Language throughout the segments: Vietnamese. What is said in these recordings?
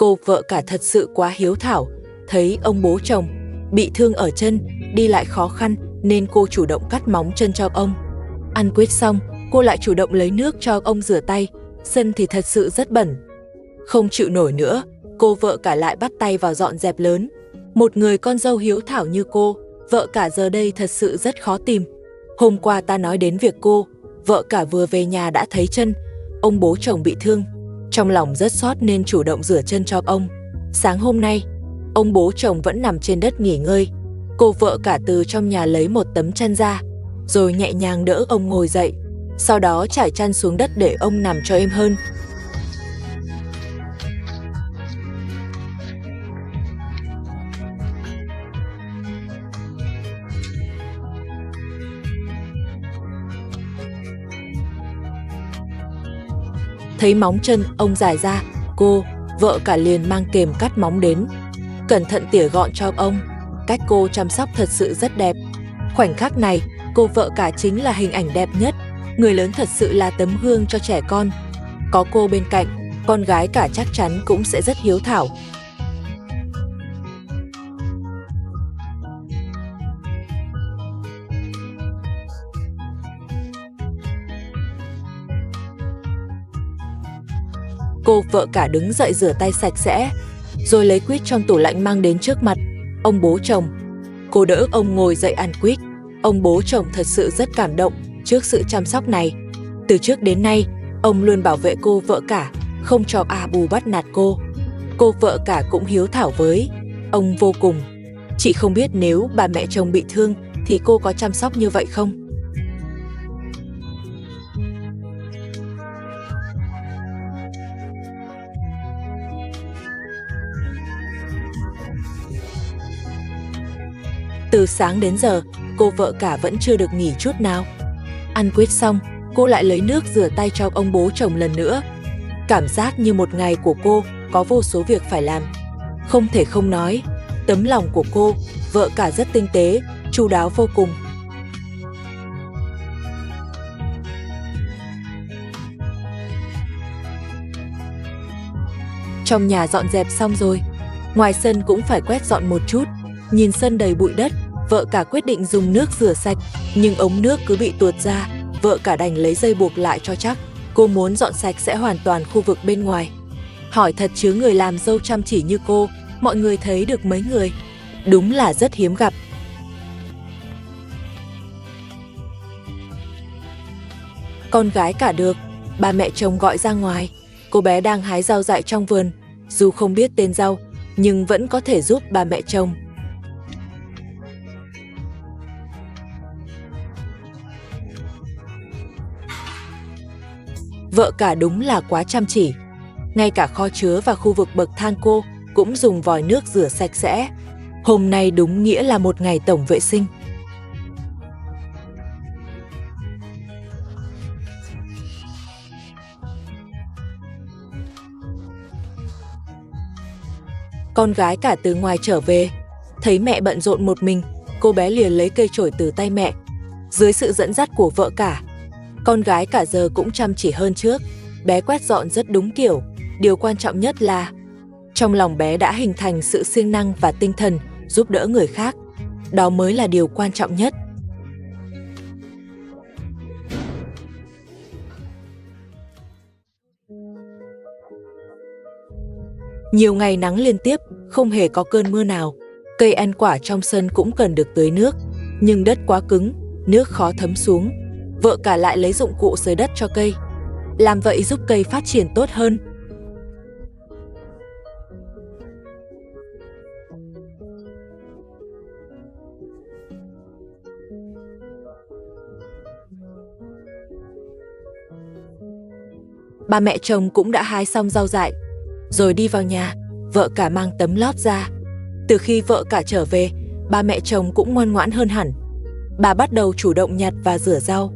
Cô vợ cả thật sự quá hiếu thảo, thấy ông bố chồng bị thương ở chân, đi lại khó khăn nên cô chủ động cắt móng chân cho ông. Ăn quyết xong, cô lại chủ động lấy nước cho ông rửa tay, sân thì thật sự rất bẩn. Không chịu nổi nữa, cô vợ cả lại bắt tay vào dọn dẹp lớn. Một người con dâu hiếu thảo như cô, vợ cả giờ đây thật sự rất khó tìm. Hôm qua ta nói đến việc cô, vợ cả vừa về nhà đã thấy chân ông bố chồng bị thương. Trong lòng rất xót nên chủ động rửa chân cho ông. Sáng hôm nay, ông bố chồng vẫn nằm trên đất nghỉ ngơi. Cô vợ cả từ trong nhà lấy một tấm chăn ra, rồi nhẹ nhàng đỡ ông ngồi dậy. Sau đó trải chăn xuống đất để ông nằm cho êm hơn. Thấy móng chân ông dài ra, cô, vợ cả liền mang kềm cắt móng đến, cẩn thận tỉa gọn cho ông. Cách cô chăm sóc thật sự rất đẹp. Khoảnh khắc này, cô vợ cả chính là hình ảnh đẹp nhất. Người lớn thật sự là tấm gương cho trẻ con. Có cô bên cạnh, con gái cả chắc chắn cũng sẽ rất hiếu thảo. Cô vợ cả đứng dậy rửa tay sạch sẽ, rồi lấy quýt trong tủ lạnh mang đến trước mặt ông bố chồng. Cô đỡ ông ngồi dậy ăn quýt. Ông bố chồng thật sự rất cảm động trước sự chăm sóc này. Từ trước đến nay, ông luôn bảo vệ cô vợ cả, không cho bù bắt nạt cô. Cô vợ cả cũng hiếu thảo với ông vô cùng. Chị không biết nếu bà mẹ chồng bị thương thì cô có chăm sóc như vậy không? Từ sáng đến giờ, cô vợ cả vẫn chưa được nghỉ chút nào. Ăn quýt xong, cô lại lấy nước rửa tay cho ông bố chồng lần nữa. Cảm giác như một ngày của cô có vô số việc phải làm. Không thể không nói, tấm lòng của cô, vợ cả rất tinh tế, chu đáo vô cùng. Trong nhà dọn dẹp xong rồi, ngoài sân cũng phải quét dọn một chút. Nhìn sân đầy bụi đất, vợ cả quyết định dùng nước rửa sạch, nhưng ống nước cứ bị tuột ra, vợ cả đành lấy dây buộc lại cho chắc. Cô muốn dọn sạch sẽ hoàn toàn khu vực bên ngoài. Hỏi thật chứ người làm dâu chăm chỉ như cô, mọi người thấy được mấy người? Đúng là rất hiếm gặp. Con gái cả được, ba mẹ chồng gọi ra ngoài. Cô bé đang hái rau dại trong vườn, dù không biết tên rau, nhưng vẫn có thể giúp ba mẹ chồng. Vợ cả đúng là quá chăm chỉ. Ngay cả kho chứa và khu vực bậc thang cô cũng dùng vòi nước rửa sạch sẽ. Hôm nay đúng nghĩa là một ngày tổng vệ sinh. Con gái cả từ ngoài trở về, thấy mẹ bận rộn một mình, cô bé liền lấy cây chổi từ tay mẹ. Dưới sự dẫn dắt của vợ cả, con gái cả giờ cũng chăm chỉ hơn trước. Bé quét dọn rất đúng kiểu. Điều quan trọng nhất là trong lòng bé đã hình thành sự siêng năng và tinh thần giúp đỡ người khác. Đó mới là điều quan trọng nhất. Nhiều ngày nắng liên tiếp, không hề có cơn mưa nào. Cây ăn quả trong sân cũng cần được tưới nước, nhưng đất quá cứng, nước khó thấm xuống. Vợ cả lại lấy dụng cụ xới đất cho cây. Làm vậy giúp cây phát triển tốt hơn. Ba mẹ chồng cũng đã hái xong rau dại, rồi đi vào nhà, vợ cả mang tấm lót ra. Từ khi vợ cả trở về, ba mẹ chồng cũng ngoan ngoãn hơn hẳn. Bà bắt đầu chủ động nhặt và rửa rau.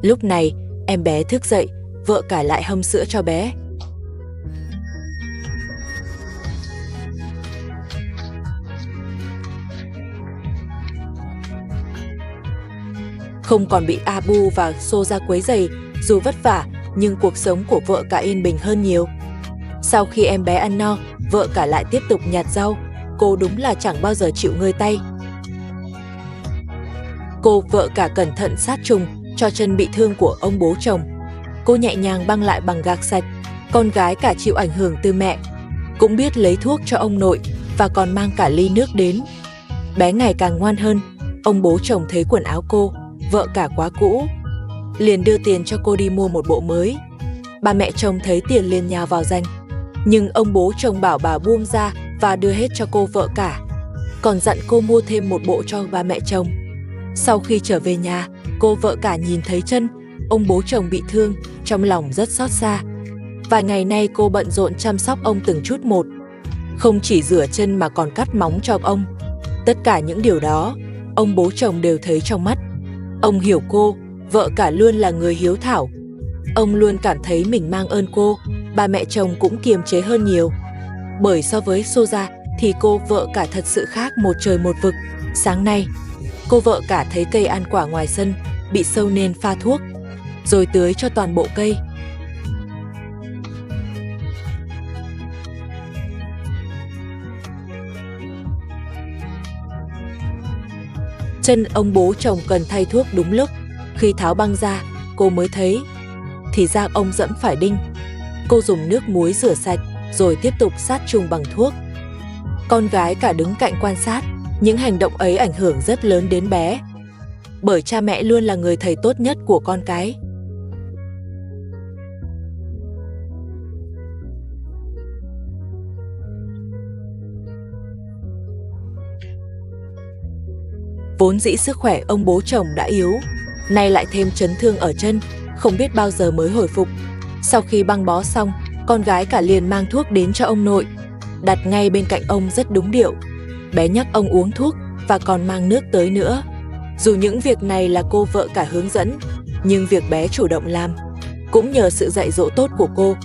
Lúc này, em bé thức dậy, vợ cả lại hâm sữa cho bé. Không còn bị bu và xô ra quấy rầy, dù vất vả, nhưng cuộc sống của vợ cả yên bình hơn nhiều. Sau khi em bé ăn no, vợ cả lại tiếp tục nhặt rau. Cô đúng là chẳng bao giờ chịu ngơi tay. Cô vợ cả cẩn thận sát trùng cho chân bị thương của ông bố chồng. Cô nhẹ nhàng băng lại bằng gạc sạch. Con gái cả chịu ảnh hưởng từ mẹ, cũng biết lấy thuốc cho ông nội và còn mang cả ly nước đến. Bé ngày càng ngoan hơn. Ông bố chồng thấy quần áo cô, vợ cả quá cũ, liền đưa tiền cho cô đi mua một bộ mới. Bà mẹ chồng thấy tiền liền nhào vào giành, nhưng ông bố chồng bảo bà buông ra và đưa hết cho cô vợ cả, còn dặn cô mua thêm một bộ cho bà mẹ chồng. Sau khi trở về nhà, cô vợ cả nhìn thấy chân ông bố chồng bị thương, trong lòng rất xót xa. Vài ngày nay cô bận rộn chăm sóc ông từng chút một, không chỉ rửa chân mà còn cắt móng cho ông. Tất cả những điều đó, ông bố chồng đều thấy trong mắt. Ông hiểu cô, vợ cả luôn là người hiếu thảo. Ông luôn cảm thấy mình mang ơn cô. Bà mẹ chồng cũng kiềm chế hơn nhiều. Bởi so với Soja thì cô vợ cả thật sự khác một trời một vực. Sáng nay, cô vợ cả thấy cây ăn quả ngoài sân bị sâu nên pha thuốc, rồi tưới cho toàn bộ cây. Chân ông bố chồng cần thay thuốc đúng lúc. Khi tháo băng ra, cô mới thấy thì ra ông dẫm phải đinh. Cô dùng nước muối rửa sạch rồi tiếp tục sát trùng bằng thuốc. Con gái cả đứng cạnh quan sát. Những hành động ấy ảnh hưởng rất lớn đến bé, bởi cha mẹ luôn là người thầy tốt nhất của con cái. Vốn dĩ sức khỏe ông bố chồng đã yếu, nay lại thêm chấn thương ở chân, không biết bao giờ mới hồi phục. Sau khi băng bó xong, con gái cả liền mang thuốc đến cho ông nội, đặt ngay bên cạnh ông rất đúng điệu. Bé nhắc ông uống thuốc và còn mang nước tới nữa. Dù những việc này là cô vợ cả hướng dẫn, nhưng việc bé chủ động làm cũng nhờ sự dạy dỗ tốt của cô.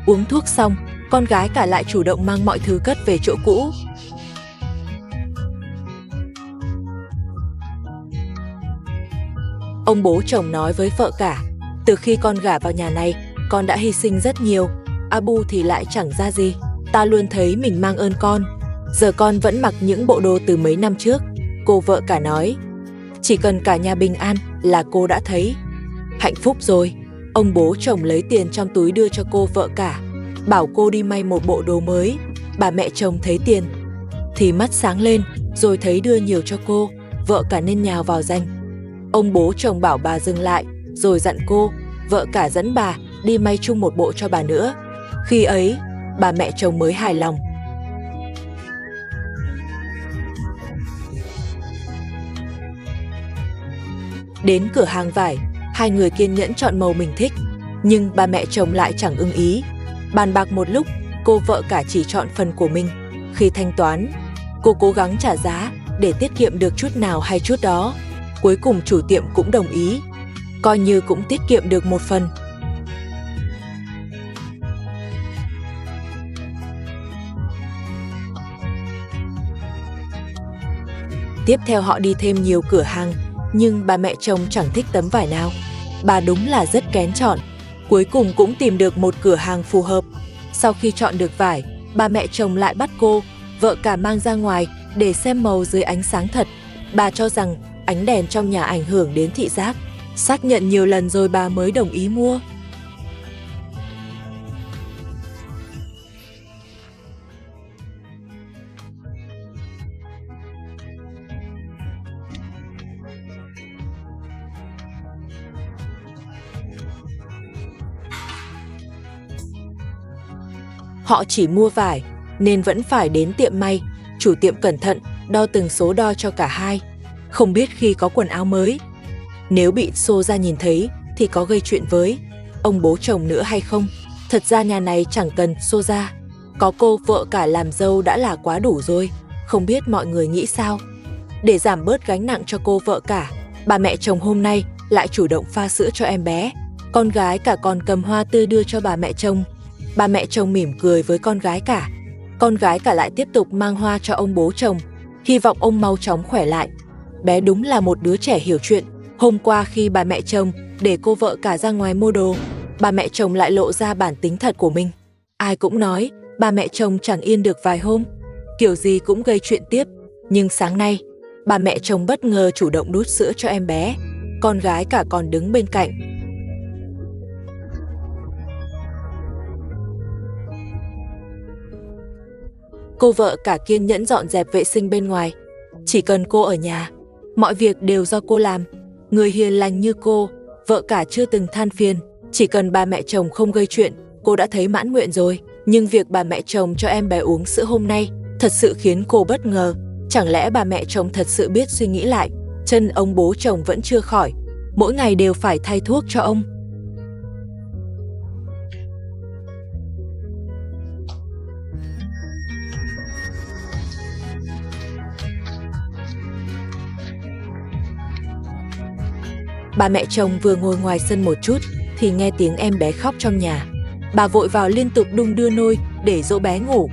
Uống thuốc xong, con gái cả lại chủ động mang mọi thứ cất về chỗ cũ. Ông bố chồng nói với vợ cả, từ khi con gả vào nhà này, con đã hy sinh rất nhiều. Abu thì lại chẳng ra gì. Ta luôn thấy mình mang ơn con. Giờ con vẫn mặc những bộ đồ từ mấy năm trước. Cô vợ cả nói, chỉ cần cả nhà bình an là cô đã thấy hạnh phúc rồi. Ông bố chồng lấy tiền trong túi đưa cho cô vợ cả, bảo cô đi may một bộ đồ mới. Bà mẹ chồng thấy tiền thì mắt sáng lên, rồi thấy đưa nhiều cho cô, vợ cả nên nhào vào giành. Ông bố chồng bảo bà dừng lại, rồi dặn cô, vợ cả dẫn bà đi may chung một bộ cho bà nữa. Khi ấy, bà mẹ chồng mới hài lòng. Đến cửa hàng vải, hai người kiên nhẫn chọn màu mình thích, nhưng bà mẹ chồng lại chẳng ưng ý. Bàn bạc một lúc, cô vợ cả chỉ chọn phần của mình. Khi thanh toán, cô cố gắng trả giá để tiết kiệm được chút nào hay chút đó. Cuối cùng chủ tiệm cũng đồng ý, coi như cũng tiết kiệm được một phần. Tiếp theo họ đi thêm nhiều cửa hàng, nhưng bà mẹ chồng chẳng thích tấm vải nào. Bà đúng là rất kén chọn. Cuối cùng cũng tìm được một cửa hàng phù hợp. Sau khi chọn được vải, bà mẹ chồng lại bắt cô, vợ cả mang ra ngoài để xem màu dưới ánh sáng thật. Bà cho rằng ánh đèn trong nhà ảnh hưởng đến thị giác. Xác nhận nhiều lần rồi bà mới đồng ý mua. Họ chỉ mua vải nên vẫn phải đến tiệm may. Chủ tiệm cẩn thận đo từng số đo cho cả hai. Không biết khi có quần áo mới, nếu bị Soja nhìn thấy thì có gây chuyện với ông bố chồng nữa hay không. Thật ra nhà này chẳng cần Soja, có cô vợ cả làm dâu đã là quá đủ rồi. Không biết mọi người nghĩ sao? Để giảm bớt gánh nặng cho cô vợ cả, bà mẹ chồng hôm nay lại chủ động pha sữa cho em bé. Con gái cả còn cầm hoa tươi đưa cho bà mẹ chồng. Bà mẹ chồng mỉm cười với con gái cả. Con gái cả lại tiếp tục mang hoa cho ông bố chồng, hy vọng ông mau chóng khỏe lại. bé đúng là một đứa trẻ hiểu chuyện. Hôm qua khi bà mẹ chồng để cô vợ cả ra ngoài mua đồ, bà mẹ chồng lại lộ ra bản tính thật của mình. Ai cũng nói bà mẹ chồng chẳng yên được vài hôm, kiểu gì cũng gây chuyện tiếp. Nhưng sáng nay, bà mẹ chồng bất ngờ chủ động đút sữa cho em bé, con gái cả còn đứng bên cạnh. Cô vợ cả kiên nhẫn dọn dẹp vệ sinh bên ngoài. Chỉ cần cô ở nhà, mọi việc đều do cô làm. Người hiền lành như cô, vợ cả chưa từng than phiền. Chỉ cần bà mẹ chồng không gây chuyện, cô đã thấy mãn nguyện rồi. Nhưng việc bà mẹ chồng cho em bé uống sữa hôm nay thật sự khiến cô bất ngờ. Chẳng lẽ bà mẹ chồng thật sự biết suy nghĩ lại? Chân ông bố chồng vẫn chưa khỏi, mỗi ngày đều phải thay thuốc cho ông. Bà mẹ chồng vừa ngồi ngoài sân một chút thì nghe tiếng em bé khóc trong nhà. Bà vội vào liên tục đung đưa nôi để dỗ bé ngủ.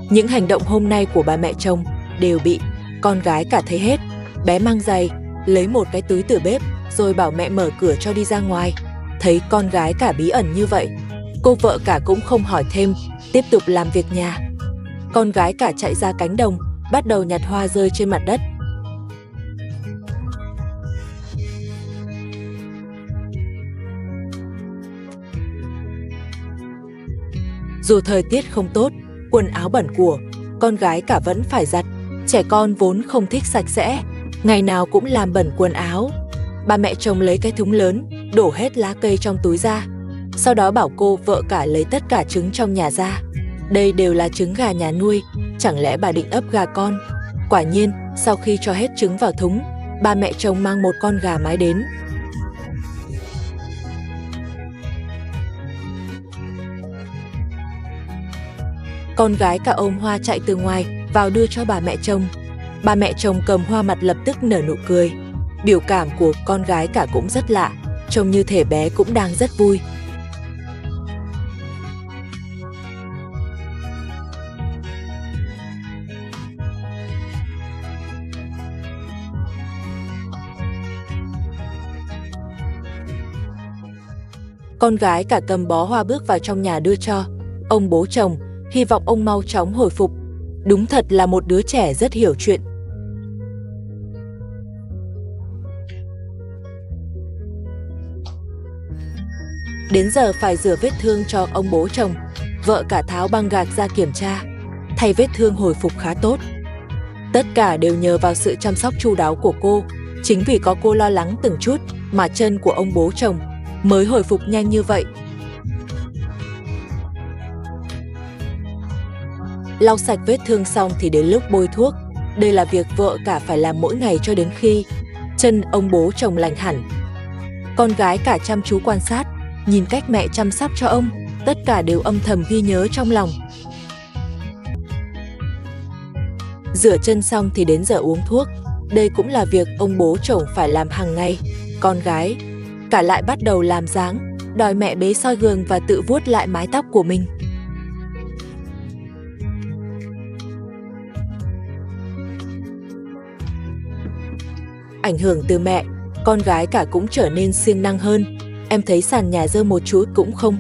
Những hành động hôm nay của bà mẹ chồng đều bị con gái cả thấy hết. Bé mang giày, lấy một cái túi từ bếp rồi bảo mẹ mở cửa cho đi ra ngoài. Thấy con gái cả bí ẩn như vậy, cô vợ cả cũng không hỏi thêm, tiếp tục làm việc nhà. Con gái cả chạy ra cánh đồng, bắt đầu nhặt hoa rơi trên mặt đất. Dù thời tiết không tốt, quần áo bẩn của con gái cả vẫn phải giặt. Trẻ con vốn không thích sạch sẽ, ngày nào cũng làm bẩn quần áo. Bà mẹ chồng lấy cái thúng lớn, đổ hết lá cây trong túi ra. Sau đó bảo cô vợ cả lấy tất cả trứng trong nhà ra. Đây đều là trứng gà nhà nuôi, chẳng lẽ bà định ấp gà con? Quả nhiên, sau khi cho hết trứng vào thúng, bà mẹ chồng mang một con gà mái đến. Con gái cả ôm hoa chạy từ ngoài vào đưa cho bà mẹ chồng. Bà mẹ chồng cầm hoa mặt lập tức nở nụ cười. Biểu cảm của con gái cả cũng rất lạ, trông như thể bé cũng đang rất vui. Con gái cả cầm bó hoa bước vào trong nhà đưa cho ông bố chồng, hy vọng ông mau chóng hồi phục. Đúng thật là một đứa trẻ rất hiểu chuyện. Đến giờ phải rửa vết thương cho ông bố chồng, vợ cả tháo băng gạc ra kiểm tra, thay vết thương hồi phục khá tốt. Tất cả đều nhờ vào sự chăm sóc chu đáo của cô. Chính vì có cô lo lắng từng chút mà chân của ông bố chồng mới hồi phục nhanh như vậy. Lau sạch vết thương xong thì đến lúc bôi thuốc. Đây là việc vợ cả phải làm mỗi ngày cho đến khi chân ông bố chồng lành hẳn. Con gái cả chăm chú quan sát, nhìn cách mẹ chăm sóc cho ông, tất cả đều âm thầm ghi nhớ trong lòng. Rửa chân xong thì đến giờ uống thuốc. Đây cũng là việc ông bố chồng phải làm hàng ngày. Con gái cả lại bắt đầu làm dáng, đòi mẹ bế soi gương và tự vuốt lại mái tóc của mình. Ảnh hưởng từ mẹ, con gái cả cũng trở nên siêng năng hơn. Em thấy sàn nhà dơ một chút cũng không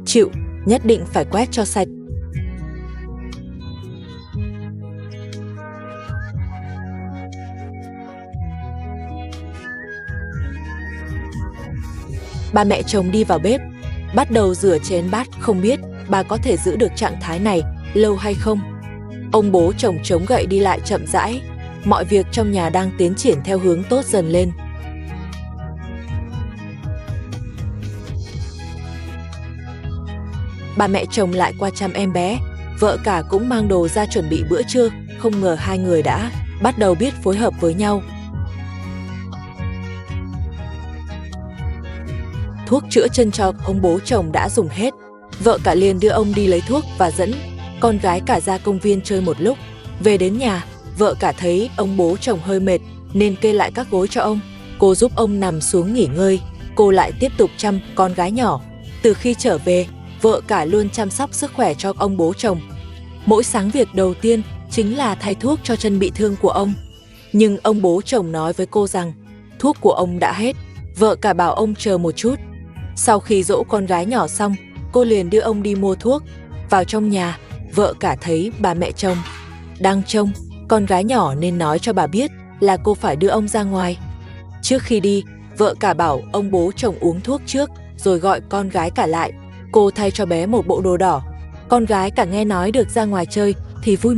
chịu, nhất định phải quét cho sạch. Ba mẹ chồng đi vào bếp, bắt đầu rửa chén bát, không biết bà có thể giữ được trạng thái này lâu hay không. Ông bố chồng chống gậy đi lại chậm rãi, mọi việc trong nhà đang tiến triển theo hướng tốt dần lên. Bà mẹ chồng lại qua chăm em bé, vợ cả cũng mang đồ ra chuẩn bị bữa trưa, không ngờ hai người đã bắt đầu biết phối hợp với nhau. Thuốc chữa chân cho ông bố chồng đã dùng hết, vợ cả liền đưa ông đi lấy thuốc và dẫn con gái cả ra công viên chơi một lúc. Về đến nhà, vợ cả thấy ông bố chồng hơi mệt nên kê lại các gối cho ông. Cô giúp ông nằm xuống nghỉ ngơi, cô lại tiếp tục chăm con gái nhỏ. Từ khi trở về, vợ cả luôn chăm sóc sức khỏe cho ông bố chồng. Mỗi sáng việc đầu tiên chính là thay thuốc cho chân bị thương của ông. Nhưng ông bố chồng nói với cô rằng thuốc của ông đã hết, vợ cả bảo ông chờ một chút. Sau khi dỗ con gái nhỏ xong, cô liền đưa ông đi mua thuốc. Vào trong nhà, vợ cả thấy bà mẹ chồng đang trông con gái nhỏ nên nói cho bà biết là cô phải đưa ông ra ngoài. Trước khi đi, vợ cả bảo ông bố chồng uống thuốc trước rồi gọi con gái cả lại. Cô thay cho bé một bộ đồ đỏ. Con gái cả nghe nói được ra ngoài chơi thì vui.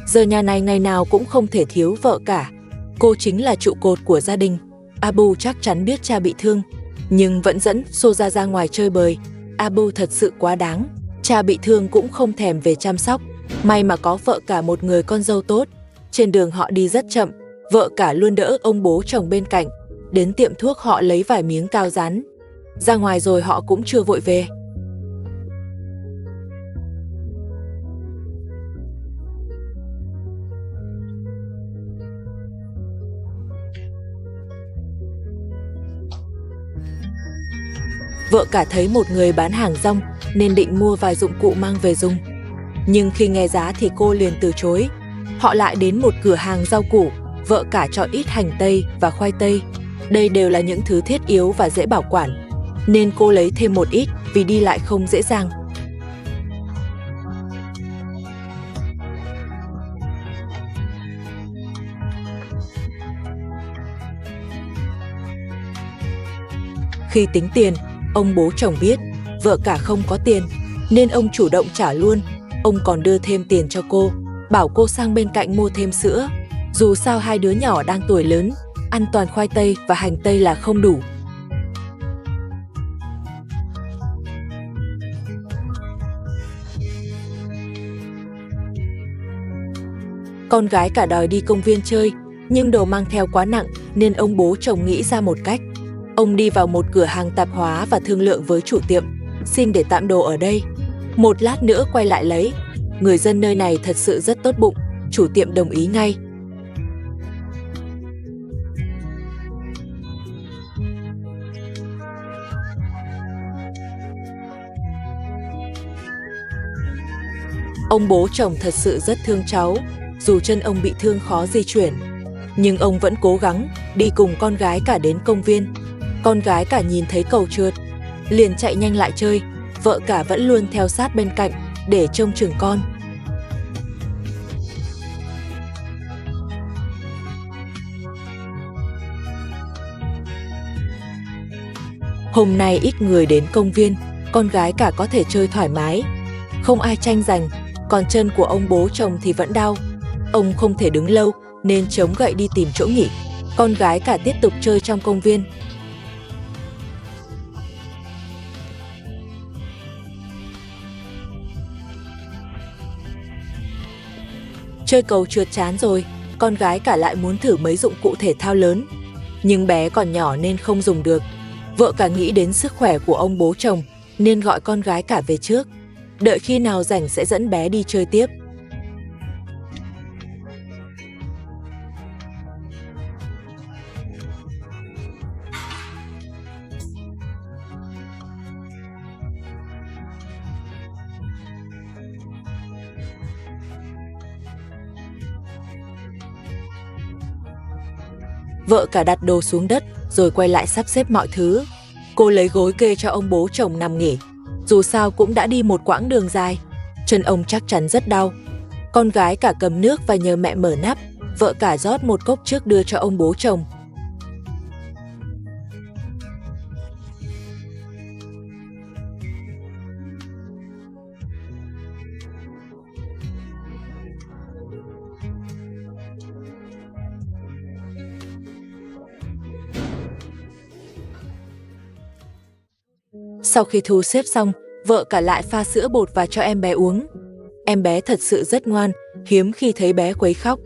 Giờ nhà này ngày nào cũng không thể thiếu vợ cả. Cô chính là trụ cột của gia đình. Abu chắc chắn biết cha bị thương, nhưng vẫn dẫn Soja ra ngoài chơi bời. Abu thật sự quá đáng. Cha bị thương cũng không thèm về chăm sóc. May mà có vợ cả một người con dâu tốt. Trên đường họ đi rất chậm, vợ cả luôn đỡ ông bố chồng bên cạnh. Đến tiệm thuốc họ lấy vài miếng cao rán. Ra ngoài rồi họ cũng chưa vội về. Vợ cả thấy một người bán hàng rong nên định mua vài dụng cụ mang về dùng. Nhưng khi nghe giá thì cô liền từ chối. Họ lại đến một cửa hàng rau củ, vợ cả chọn ít hành tây và khoai tây. Đây đều là những thứ thiết yếu và dễ bảo quản, nên cô lấy thêm một ít vì đi lại không dễ dàng. Khi tính tiền, ông bố chồng biết vợ cả không có tiền nên ông chủ động trả luôn. Ông còn đưa thêm tiền cho cô, bảo cô sang bên cạnh mua thêm sữa. Dù sao hai đứa nhỏ đang tuổi lớn, ăn toàn khoai tây và hành tây là không đủ. Con gái cả đòi đi công viên chơi, nhưng đồ mang theo quá nặng nên ông bố chồng nghĩ ra một cách. Ông đi vào một cửa hàng tạp hóa và thương lượng với chủ tiệm, xin để tạm đồ ở đây. Một lát nữa quay lại lấy. Người dân nơi này thật sự rất tốt bụng, chủ tiệm đồng ý ngay. Ông bố chồng thật sự rất thương cháu, dù chân ông bị thương khó di chuyển. Nhưng ông vẫn cố gắng đi cùng con gái cả đến công viên. Con gái cả nhìn thấy cầu trượt, liền chạy nhanh lại chơi. Vợ cả vẫn luôn theo sát bên cạnh để trông chừng con. Hôm nay ít người đến công viên, con gái cả có thể chơi thoải mái. Không ai tranh giành, còn chân của ông bố chồng thì vẫn đau. Ông không thể đứng lâu nên chống gậy đi tìm chỗ nghỉ. Con gái cả tiếp tục chơi trong công viên. Chơi cầu trượt chán rồi, con gái cả lại muốn thử mấy dụng cụ thể thao lớn. Nhưng bé còn nhỏ nên không dùng được. Vợ cả nghĩ đến sức khỏe của ông bố chồng nên gọi con gái cả về trước. Đợi khi nào rảnh sẽ dẫn bé đi chơi tiếp. Vợ cả đặt đồ xuống đất rồi quay lại sắp xếp mọi thứ. Cô lấy gối kê cho ông bố chồng nằm nghỉ. Dù sao cũng đã đi một quãng đường dài, chân ông chắc chắn rất đau. Con gái cả cầm nước và nhờ mẹ mở nắp. Vợ cả rót một cốc trước đưa cho ông bố chồng. Sau khi thu xếp xong, vợ cả lại pha sữa bột và cho em bé uống. Em bé thật sự rất ngoan, hiếm khi thấy bé quấy khóc.